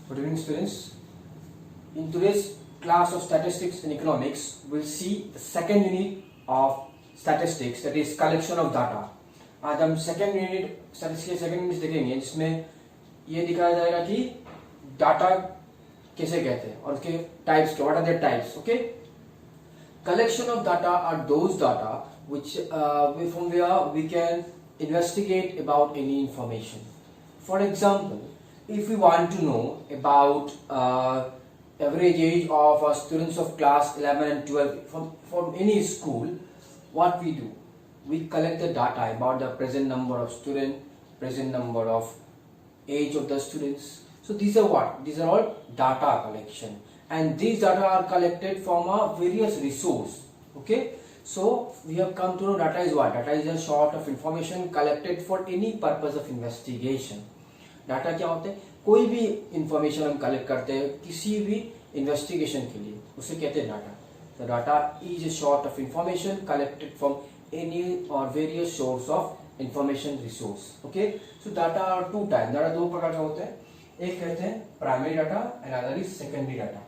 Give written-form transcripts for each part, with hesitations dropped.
Good evening, students. In today's class of statistics and economics, we'll see the second unit of statistics, that is collection of data. आज हम second unit statistics के second unit देखेंगे जिसमें ये दिखाया जाएगा कि डाटा कैसे कहते हैं और उसके टाइप्स क्या, what are their types. Okay, collection of data are those data which from where we can investigate about any information. For example, if we want to know about average age of students of class 11 and 12 from any school, what we do, we collect the data about the present number of students, present number of age of the students. So these are what? These are all data collection, and these data are collected from a various resource. Okay, so we have come to know data is what? Data is a sort of information collected for any purpose of investigation. Data क्या होते हैं? कोई भी information हम collect करते हैं किसी भी इन्वेस्टिगेशन के लिए, उसे कहते हैं डाटा. तो data is a sort of information collected from any और various source of information resource. Okay, so data are two type. Data दो प्रकार का होता है, एक कहते हैं primary data and other is secondary data.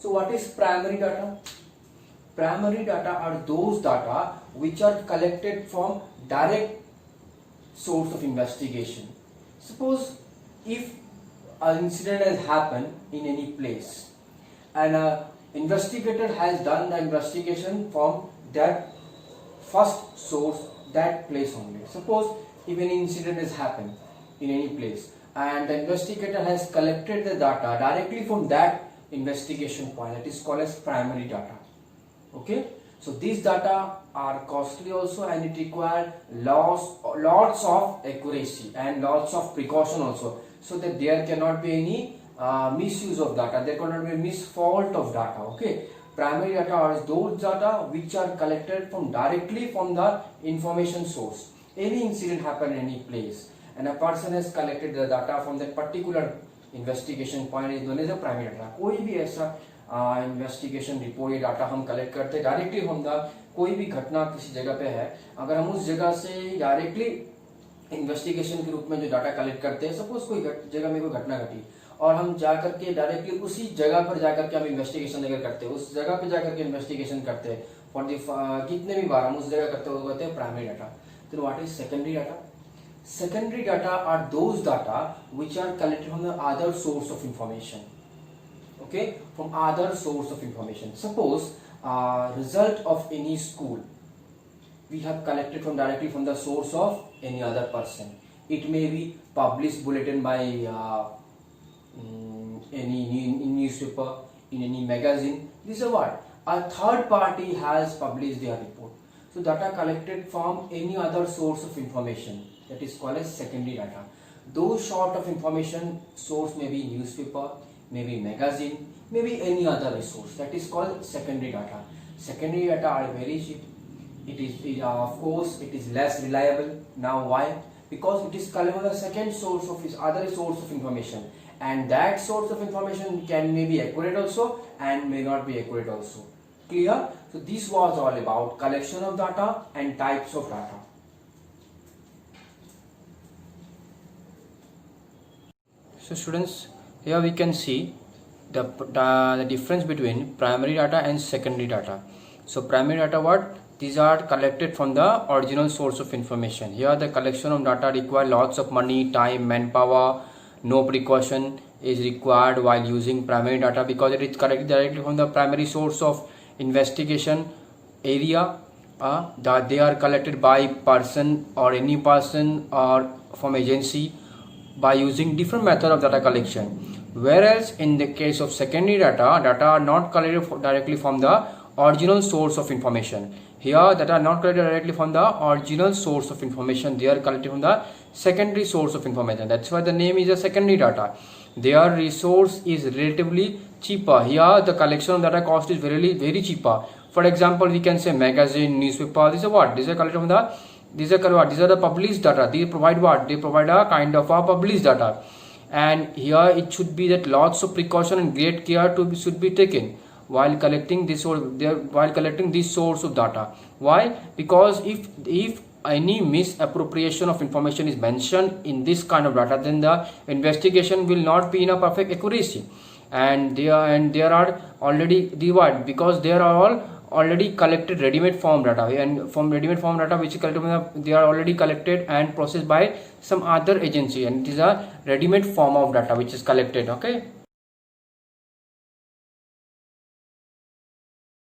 So what is primary data? Primary data are those data which are collected from direct source of investigation. Suppose if an incident has happened in any place and an investigator has done the investigation from that first source, that place only. Suppose if an incident has happened in any place and the investigator has collected the data directly from that investigation point, that is called as primary data. Okay, so these data are costly also, and it requires lots of accuracy and lots of precaution also, so that there cannot be any misuse of data, there cannot be misfault of data. Okay, primary data are those data which are collected from directly from the information source. Any incident happen in any place and a person has collected the data from that particular investigation point is known as a primary data. कोई भी ऐसा investigation report या data हम collect करते हैं directly from the, कोई भी घटना किसी जगह पे है, अगर हम उस जगह से डायरेक्टली इन्वेस्टिगेशन के रूप में जो डाटा कलेक्ट करते हैं, सपोज कोई जगह में कोई घटना घटी और हम जाकर के डायरेक्टली उसी जगह पर जाकर के हम इन्वेस्टिगेशन अगर करते हैं, उस जगह पे जाकर के इन्वेस्टिगेशन करते हैं फॉर द कितने भी बार हम उस जगह करते हैं, वो कहते हैं प्राइमरी डाटा. तो what is secondary data? Secondary data are those data which are collected from the other source of information. Okay, from other source of information. Suppose result of any school we have collected from directly from the source of any other person. It may be published bulletin by any newspaper, in any magazine. This is what a third party has published their report. So data collected from any other source of information, that is called as secondary data. Those sort of information source may be newspaper, maybe magazine, maybe any other resource, that is called secondary data. Secondary data are very cheap. It is of course it is less reliable. Now why? Because it is collected from the second source of its other source of information, and that source of information can may be accurate also and may not be accurate also. Clear? So this was all about collection of data and types of data. So students, here we can see the difference between primary data and secondary data. So primary data, what? These are collected from the original source of information. Here the collection of data require lots of money, time, manpower. No precaution is required while using primary data because it is collected directly from the primary source of investigation area. That they are collected by person or any person or from agency by using different method of data collection. Whereas in the case of secondary data, data are not collected directly from the original source of information. Here data are not collected directly from the original source of information, they are collected from the secondary source of information. That's why the name is a secondary data. Their resource is relatively cheaper. Here the collection of data cost is very cheaper. For example, we can say magazine, newspaper. These are what? These are collected from the, these are the published data. They provide what? They provide a kind of a published data. And here it should be that lots of precaution and great care should be taken while collecting this source of data. Why? Because if any misappropriation of information is mentioned in this kind of data, then the investigation will not be in a perfect accuracy, and there are already reward, because there are all already collected ready-made form data, and from ready-made form data which is collected, they are already collected and processed by some other agency, and it is a ready-made form of data which is collected. Okay.